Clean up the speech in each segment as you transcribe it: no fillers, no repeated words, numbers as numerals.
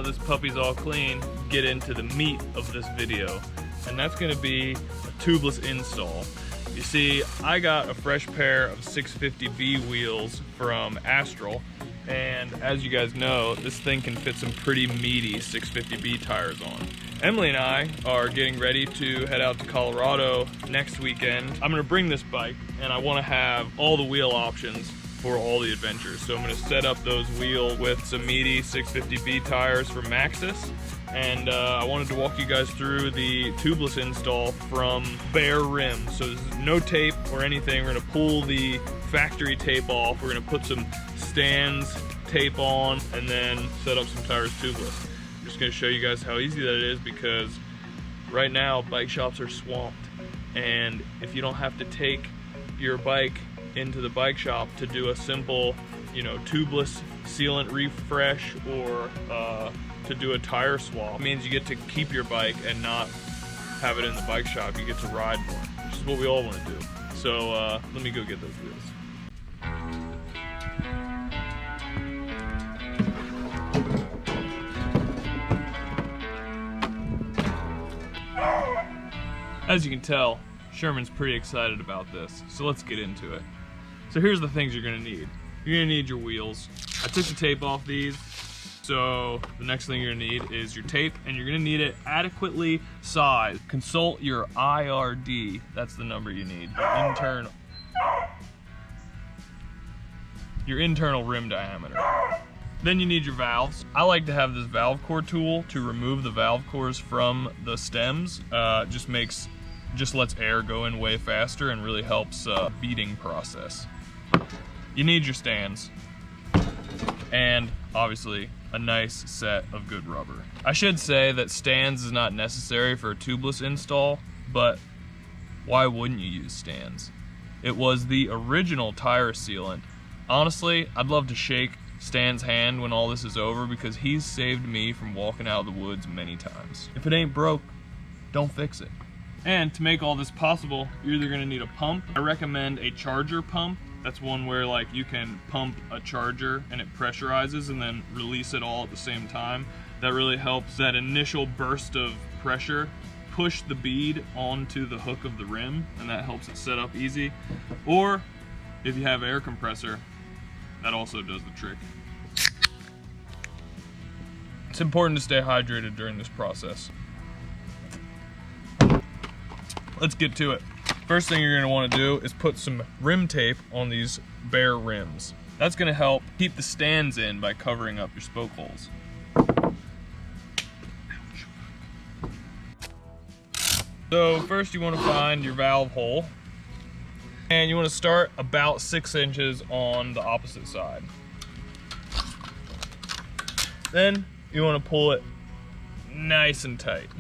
that this puppy's all clean, get into the meat of this video. And that's gonna be a tubeless install. You see, I got a fresh pair of 650B wheels from Astral. And as you guys know, this thing can fit some pretty meaty 650B tires on. Emily and I are getting ready to head out to Colorado next weekend. I'm gonna bring this bike and I wanna have all the wheel options for all the adventures. So I'm gonna set up those wheels with some meaty 650B tires from Maxxis. And I wanted to walk you guys through the tubeless install from bare rim. So there's no tape or anything. We're gonna pull the factory tape off. We're gonna put some stands tape on and then set up some tires tubeless. I'm just gonna show you guys how easy that is, because right now bike shops are swamped. And if you don't have to take your bike into the bike shop to do a simple, tubeless sealant refresh or to do a tire swap, it means you get to keep your bike and not have it in the bike shop. You get to ride more, which is what we all want to do. So let me go get those wheels. As you can tell, Sherman's pretty excited about this, so let's get into it. So here's the things you're gonna need. You're gonna need your wheels. I took the tape off these, so the next thing you're gonna need is your tape, and you're gonna need it adequately sized. Consult your IRD, that's the number you need. Your internal rim diameter. Then you need your valves. I like to have this valve core tool to remove the valve cores from the stems. Just lets air go in way faster and really helps beading process. You need your stands, and obviously a nice set of good rubber. I should say that stands is not necessary for a tubeless install, but why wouldn't you use stands? It was the original tire sealant. Honestly, I'd love to shake Stan's hand when all this is over, because he's saved me from walking out of the woods many times. If it ain't broke, don't fix it. And to make all this possible, you're either gonna need a pump. I recommend a charger pump. That's one where you can pump a charger and it pressurizes and then release it all at the same time. That really helps that initial burst of pressure push the bead onto the hook of the rim, and that helps it set up easy. Or if you have air compressor, that also does the trick. It's important to stay hydrated during this process. Let's get to it. First thing you're gonna wanna do is put some rim tape on these bare rims. That's gonna help keep the stands in by covering up your spoke holes. So first you wanna find your valve hole, and you wanna start about 6 inches on the opposite side. Then you wanna pull it nice and tight.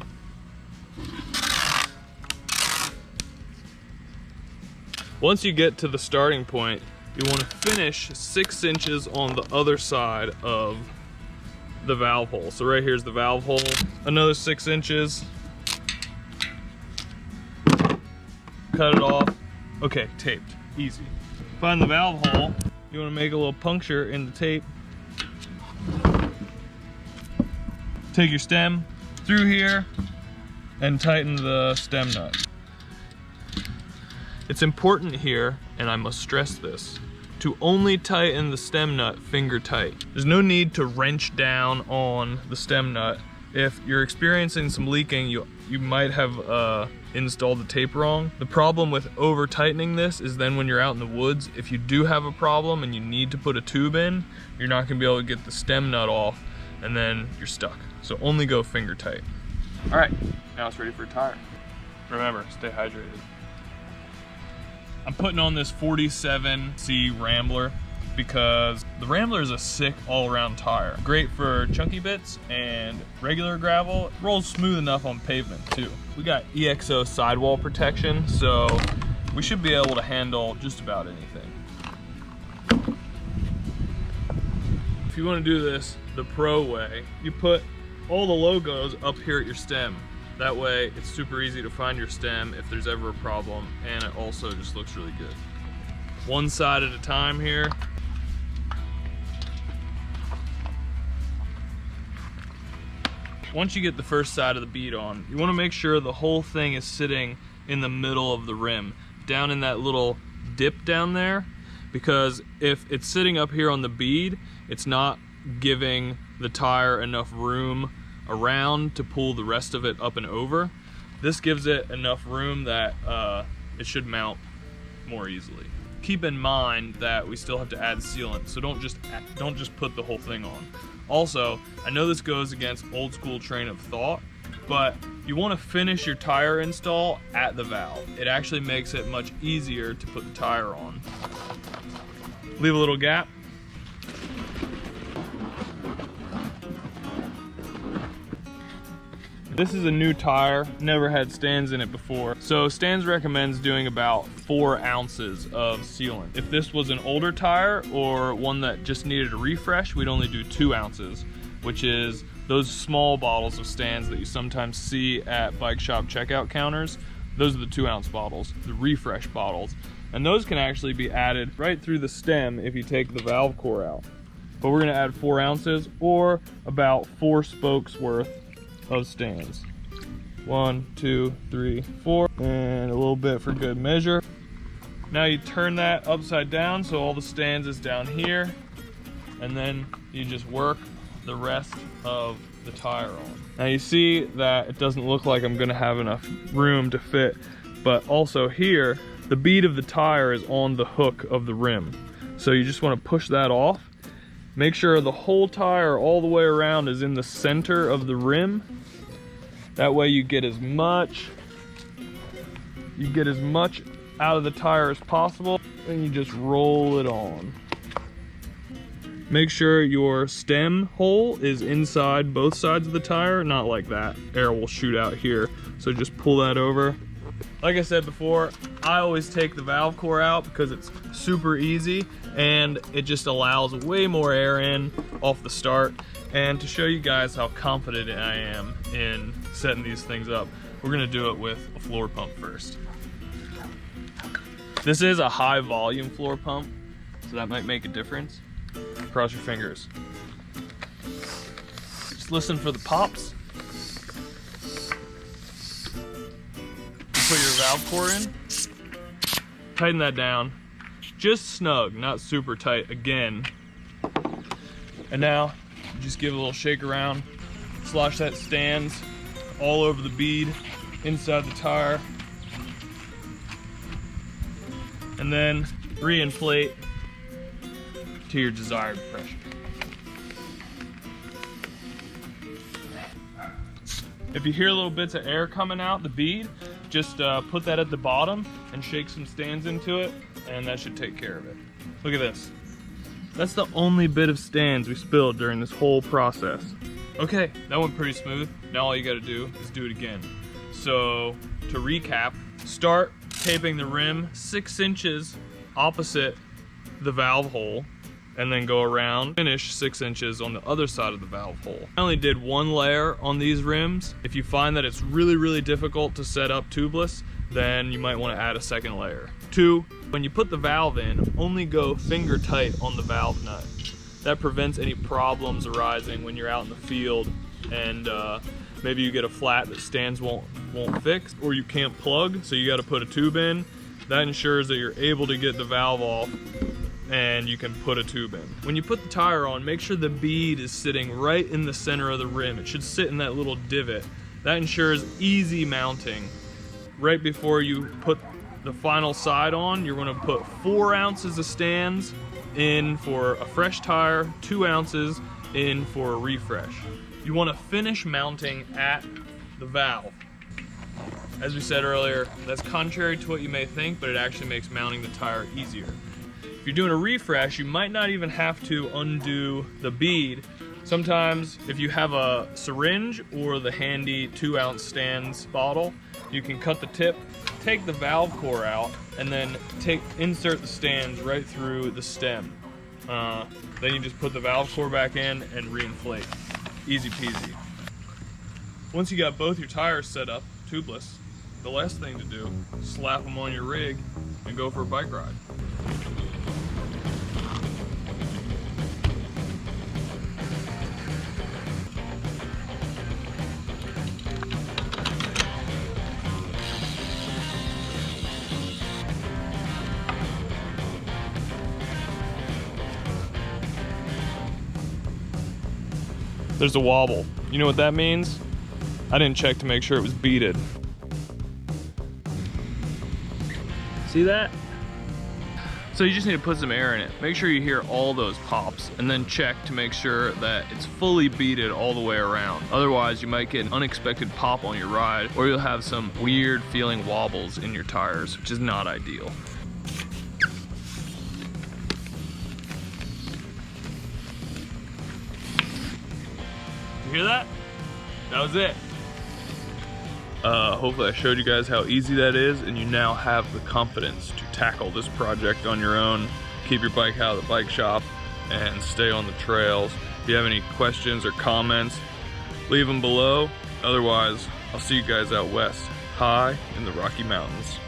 Once you get to the starting point, you want to finish 6 inches on the other side of the valve hole. So right here's the valve hole, another 6 inches. Cut it off. Okay, taped, easy. Find the valve hole. You want to make a little puncture in the tape. Take your stem through here and tighten the stem nut. It's important here, and I must stress this, to only tighten the stem nut finger tight. There's no need to wrench down on the stem nut. If you're experiencing some leaking, you might have installed the tape wrong. The problem with over tightening this is then when you're out in the woods, if you do have a problem and you need to put a tube in, you're not gonna be able to get the stem nut off, and then you're stuck. So only go finger tight. All right, now it's ready for a tire. Remember, stay hydrated. I'm putting on this 47C Rambler because the Rambler is a sick all-around tire. Great for chunky bits and regular gravel. It rolls smooth enough on pavement too. We got EXO sidewall protection, so we should be able to handle just about anything. If you want to do this the pro way, you put all the logos up here at your stem. That way it's super easy to find your stem if there's ever a problem, and it also just looks really good. One side at a time here. once you get the first side of the bead on, you want to make sure the whole thing is sitting in the middle of the rim, down in that little dip down there, because if it's sitting up here on the bead, it's not giving the tire enough room around to pull the rest of it up and over. This gives it enough room that it should mount more easily. Keep in mind that we still have to add sealant, so don't just put the whole thing on. Also, I know this goes against old school train of thought, but you want to finish your tire install at the valve. It actually makes it much easier to put the tire on. Leave a little gap. This is a new tire, never had Stans in it before. So Stans recommends doing about 4 ounces of sealant. If this was an older tire or one that just needed a refresh, we'd only do 2 ounces, which is those small bottles of Stans that you sometimes see at bike shop checkout counters. Those are the 2-ounce bottles, the refresh bottles. And those can actually be added right through the stem if you take the valve core out. But we're gonna add 4 ounces or about 4 spokes worth of Stans. 1, 2, 3, 4, and a little bit for good measure. Now you turn that upside down so all the Stans is down here, and then you just work the rest of the tire on. Now you see that it doesn't look like I'm gonna have enough room to fit, but also here, the bead of the tire is on the hook of the rim. So you just wanna push that off. Make sure the whole tire all the way around is in the center of the rim. That way you get as much out of the tire as possible, and you just roll it on. Make sure your stem hole is inside both sides of the tire, not like that. Air will shoot out here, so just pull that over. Like I said before, I always take the valve core out because it's super easy and it just allows way more air in off the start. And to show you guys how confident I am in setting these things up, we're gonna do it with a floor pump first. This is a high volume floor pump, so that might make a difference. Cross your fingers. Just listen for the pops. Put your valve core in, tighten that down, just snug, not super tight again. And now, just give it a little shake around, slosh that Stans all over the bead, inside the tire, and then re-inflate to your desired pressure. If you hear little bits of air coming out the bead, just put that at the bottom and shake some Stans into it, and that should take care of it. Look at this. That's the only bit of Stans we spilled during this whole process. Okay, that went pretty smooth. Now all you gotta do is do it again. So to recap, start taping the rim 6 inches opposite the valve hole, and then go around, finish 6 inches on the other side of the valve hole. I only did 1 layer on these rims. If you find that it's really difficult to set up tubeless, then you might want to add a 2nd layer. 2, when you put the valve in, only go finger tight on the valve nut. That prevents any problems arising when you're out in the field and maybe you get a flat that Stans won't fix, or you can't plug, so you got to put a tube in. That ensures that you're able to get the valve off and you can put a tube in. When you put the tire on, make sure the bead is sitting right in the center of the rim. It should sit in that little divot. That ensures easy mounting. Right before you put the final side on, you're gonna put 4 ounces of Stans in for a fresh tire, 2 ounces in for a refresh. You wanna finish mounting at the valve. As we said earlier, that's contrary to what you may think, but it actually makes mounting the tire easier. If you're doing a refresh, you might not even have to undo the bead. Sometimes if you have a syringe or the handy 2-ounce Stans bottle, you can cut the tip, take the valve core out, and then insert the Stans right through the stem. Then you just put the valve core back in and re-inflate. Easy peasy. Once you got both your tires set up, tubeless, the last thing to do is slap them on your rig and go for a bike ride. there's a wobble. You know what that means? I didn't check to make sure it was beaded. See that? So you just need to put some air in it. Make sure you hear all those pops and then check to make sure that it's fully beaded all the way around. Otherwise, you might get an unexpected pop on your ride, or you'll have some weird feeling wobbles in your tires, which is not ideal. You hear that? That was it. Hopefully I showed you guys how easy that is, and you now have the confidence to tackle this project on your own. Keep your bike out of the bike shop and stay on the trails. If you have any questions or comments, leave them below. Otherwise, I'll see you guys out west, high in the Rocky Mountains.